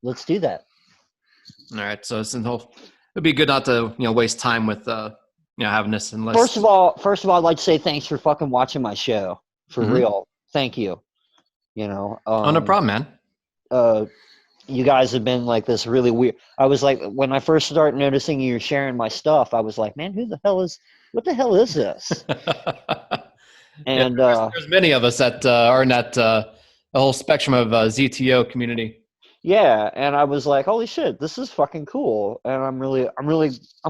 let's do that. All right. So it'd be good not to waste time with having this First unless. of all, I'd like to say thanks for fucking watching my show. For Mm-hmm. real. Thank you. You know, Oh, no problem, man. uh, you guys have been like this really weird. I was like, when I first started noticing you sharing my stuff, I was like, man, what the hell is this? Yeah, And there's many of us that are in that the whole spectrum of ZTO community. yeah, and I was like, holy shit, this is fucking cool. And I'm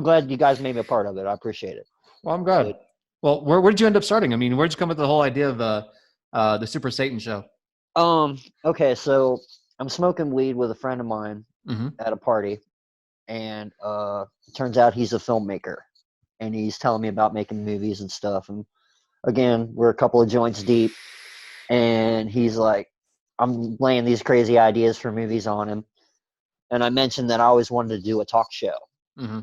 glad you guys made me a part of it. I appreciate it. Well, I'm glad. But, Well, where did you end up starting? I mean, where'd you come up with the whole idea of the Super Satan show? okay, so I'm smoking weed with a friend of mine Mm-hmm. at a party, and it turns out he's a filmmaker, and he's telling me about making movies and stuff. And again, we're a couple of joints deep, and he's like, I'm laying these crazy ideas for movies on him, and I mentioned that I always wanted to do a talk show, Mm-hmm.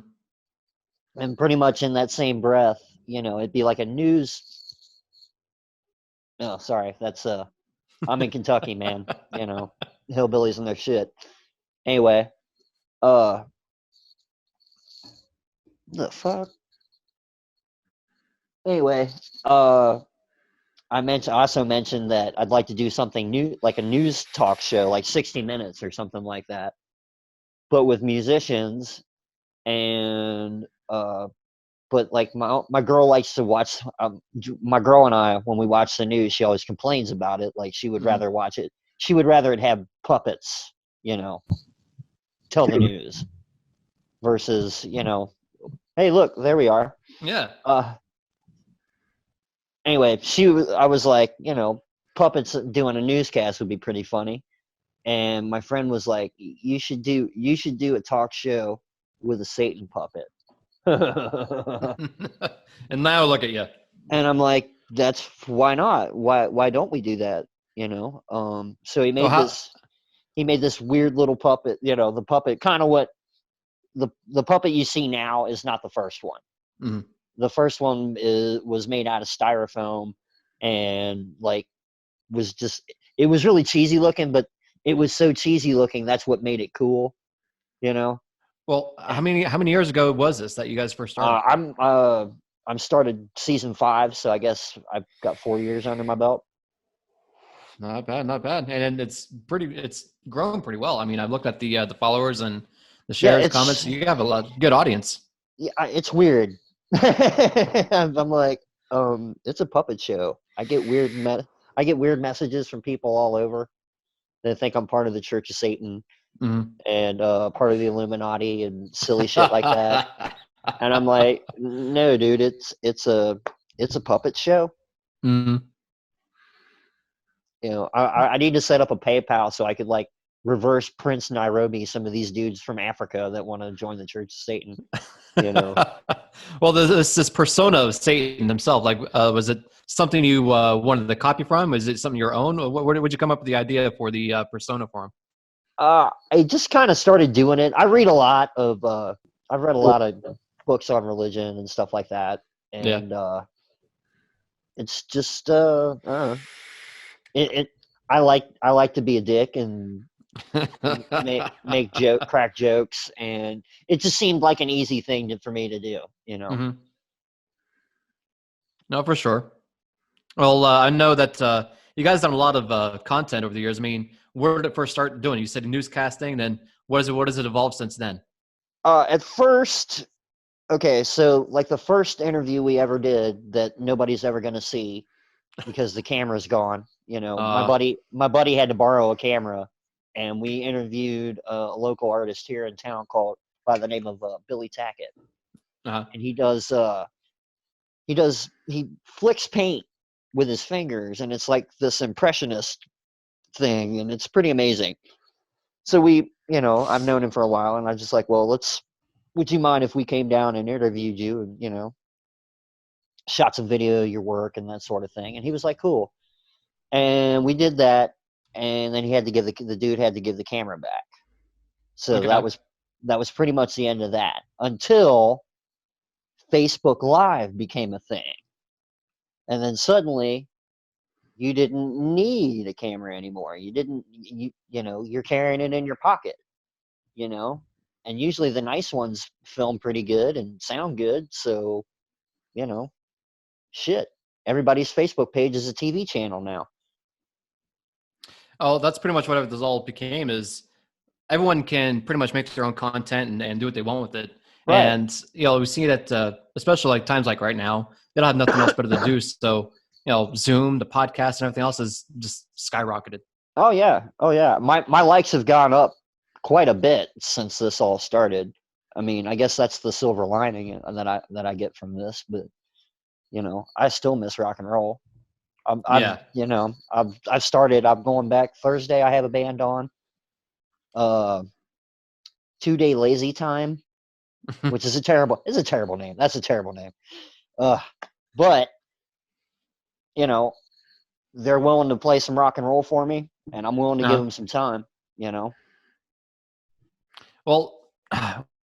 and pretty much in that same breath, it'd be like a news. No, sorry, that's I'm in Kentucky, man. Hillbillies and their shit. Anyway, uh, the fuck. Anyway, uh, I also mentioned that I'd like to do something new, like a news talk show, like 60 Minutes or something like that, but with musicians and but like my girl likes to watch. My girl and I, when we watch the news, she always complains about it. Like she would Mm-hmm. rather watch it. She would rather it have puppets, tell the news versus, hey, look, there we are. Yeah. Uh, anyway, I was like, puppets doing a newscast would be pretty funny. And my friend was like, you should do a talk show with a Satan puppet. And now look at you. And I'm like, that's why not? Why don't we do that? So So how? he made this weird little puppet, the puppet kind of what the puppet you see now is not the first one. Mm-hmm. The first one was made out of styrofoam and like was just it was really cheesy looking, but it was so cheesy looking that's what made it cool, you know. Well, how many years ago was this that you guys first started? I'm started season 5, so I guess I've got 4 years under my belt. Not bad, not bad, and it's grown pretty well. I mean, I've looked at the followers and the Yeah, shares, comments. You have a good audience. it's weird. I'm like, it's a puppet show. I get weird messages from people all over that think I'm part of the Church of Satan Mm-hmm. and part of the Illuminati and silly shit like that. And I'm like, no, dude, it's a puppet show. Mm-hmm. I need to set up a PayPal so I could like reverse Prince Nairobi some of these dudes from Africa that want to join the Church of Satan. You know, Well, this persona of Satan himself, like, was it something you wanted to copy from? Was it something your own? Or where did you come up with the idea for the persona for him? I just kind of started doing it. I've read a lot of books on religion and stuff like that, Yeah. and it's just I don't know. It I like to be a dick and crack jokes, and it just seemed like an easy thing for me to do. Hmm. No, for sure. Well, I know that you guys done a lot of content over the years. I mean, where did it first start doing? You said newscasting, then what has it evolved since then? At first, okay, so like the first interview we ever did that nobody's ever going to see because the camera's gone. Uh, My buddy had to borrow a camera, and we interviewed a local artist here in town called by the name of Billy Tackett, uh, and he flicks paint with his fingers, and it's like this impressionist thing, and it's pretty amazing. So I've known him for a while, and I was just like, well, would you mind if we came down and interviewed you, and shot some video of your work and that sort of thing? And he was like, cool. And we did that, and then he had to give the dude had to give the camera back. So okay. that was pretty much the end of that until Facebook Live became a thing. And then suddenly you didn't need a camera anymore. You didn't you're carrying it in your pocket. and usually the nice ones film pretty good and sound good. So, shit, everybody's Facebook page is a TV channel now. Oh, that's pretty much what this all became. Is everyone can pretty much make their own content and do what they want with it. Right. And we see that especially like times like right now, they don't have nothing else better to do. So Zoom, the podcast, and everything else has just skyrocketed. Oh yeah. My likes have gone up quite a bit since this all started. I mean, I guess that's the silver lining that I get from this. But I still miss rock and roll. I've started. I'm going back Thursday. I have a band on. 2 Day Lazy Time, which is a terrible name. That's a terrible name. But they're willing to play some rock and roll for me, and I'm willing to give them some time. Well,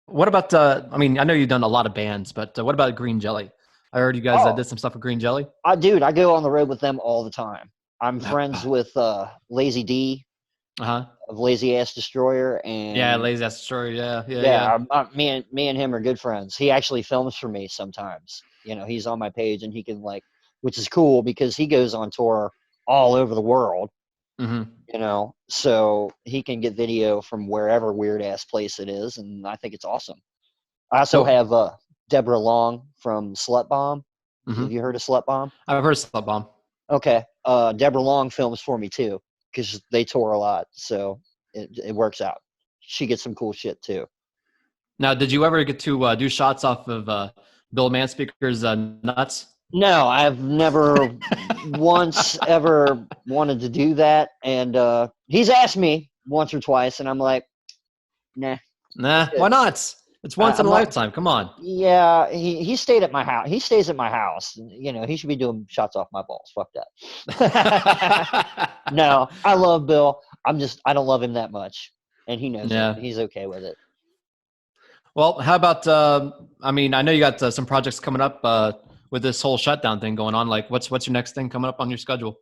what about? I mean, I know you've done a lot of bands, but what about Green Jelly? I heard you guys did some stuff with Green Jelly. I go on the road with them all the time. I'm friends with Lazy D of Lazy Ass Destroyer, and Lazy Ass Destroyer. Yeah. Me and him are good friends. He actually films for me sometimes. He's on my page, and he can which is cool because he goes on tour all over the world. Mm-hmm. So he can get video from wherever weird ass place it is, and I think it's awesome. I also have Deborah Long from Slut Bomb. Mm-hmm. Have you heard of Slut Bomb? I've heard of Slut Bomb. Okay. Deborah Long films for me too, because they tour a lot, so it works out. She gets some cool shit too. Now, did you ever get to do shots off of Bill Manspeaker's nuts? No, I've never once ever wanted to do that, and he's asked me once or twice, and I'm like, nah. Why not? It's once in a lifetime. Come on. Yeah, he stayed at my house. He stays at my house. He should be doing shots off my balls. Fuck that. No, I love Bill. I don't love him that much, and he knows it. He's okay with it. Well, how about? I mean, I know you got some projects coming up with this whole shutdown thing going on. Like, what's your next thing coming up on your schedule?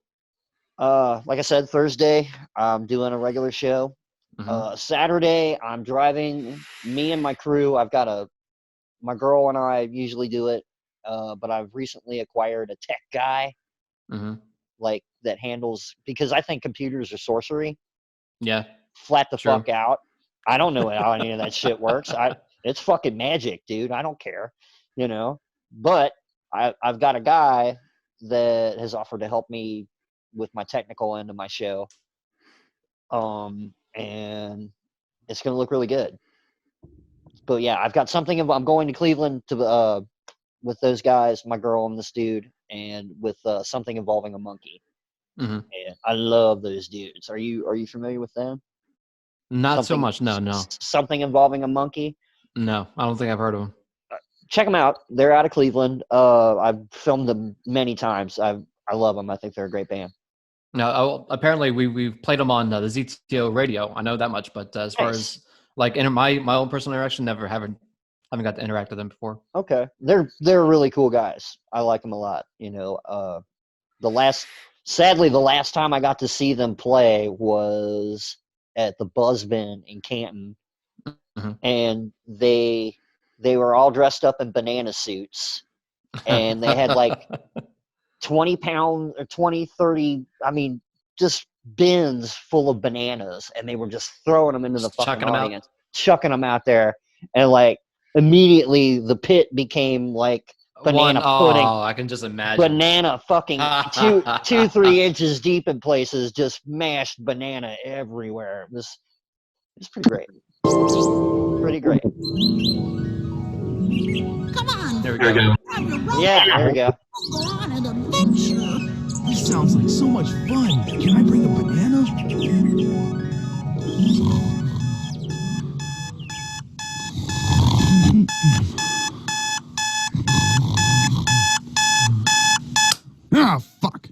Like I said, Thursday I'm doing a regular show. Mm-hmm. Saturday, I'm driving. Me and my crew. I've got my girl and I usually do it, but I've recently acquired a tech guy, that handles, because I think computers are sorcery. Yeah, flat the fuck out. I don't know how any of that shit works. It's fucking magic, dude. I don't care, But I've got a guy that has offered to help me with my technical end of my show. And it's going to look really good. But yeah, I've got something. I'm going to Cleveland to with those guys, my girl and this dude, and with something involving a monkey. Mm-hmm. And I love those dudes. Are you familiar with them? Not so much. No. Something involving a monkey? No, I don't think I've heard of them. Check them out. They're out of Cleveland. I've filmed them many times. I love them. I think they're a great band. No, apparently we've played them on the ZTO radio. I know that much, but as far as my own personal interaction, haven't got to interact with them before. Okay, they're really cool guys. I like them a lot. Sadly, the last time I got to see them play was at the Buzzbin in Canton, and they were all dressed up in banana suits, and they had 20 pounds or 20, 30, just bins full of bananas, and they were just throwing them into the fucking audience, chucking them out there, and immediately the pit became banana pudding. Oh, I can just imagine. Banana fucking 2-3 inches deep in places, just mashed banana everywhere. It's pretty great. Pretty great. Come on. There we go. Yeah, there we go. Go on an adventure. This sounds like so much fun. Can I bring a banana? Ah, fuck.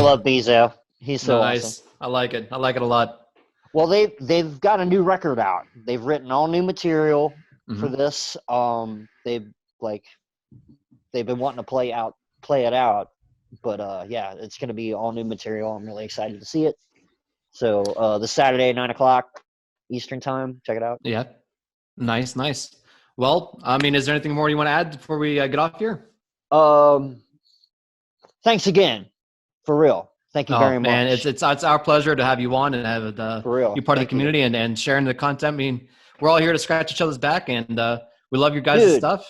love Bezo. He's so Nice. awesome. I like it. I like it a lot. Well, they've got a new record out. They've written all new material for Mhm. this. They've been wanting to play it out, but yeah, it's going to be all new material. I'm really excited to see it. So this Saturday, 9:00 Eastern time. Check it out. Yeah. Nice, nice. Well, I mean, is there anything more you want to add before we get off here? Thanks again, for real. Thank you Oh very man, much. it's our pleasure to have you on and have For real. you part of the Thank you. community and sharing the content. I mean, we're all here to scratch each other's back, and we love your guys' Dude. stuff.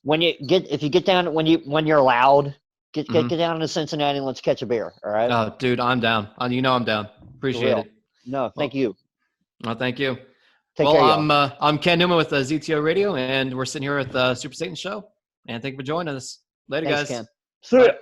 If you get down when you're allowed, get Mhm. down to Cincinnati and let's catch a beer. All right. Oh, dude, I'm down. You know I'm down. Appreciate real. it. No, thank you. Well, thank you. Take Well, care, y'all. I'm Ken Newman with ZTO Radio, and we're sitting here at the Super Satan Show. And thank you for joining us. Later, Thanks, guys. Ken. Bye. See ya.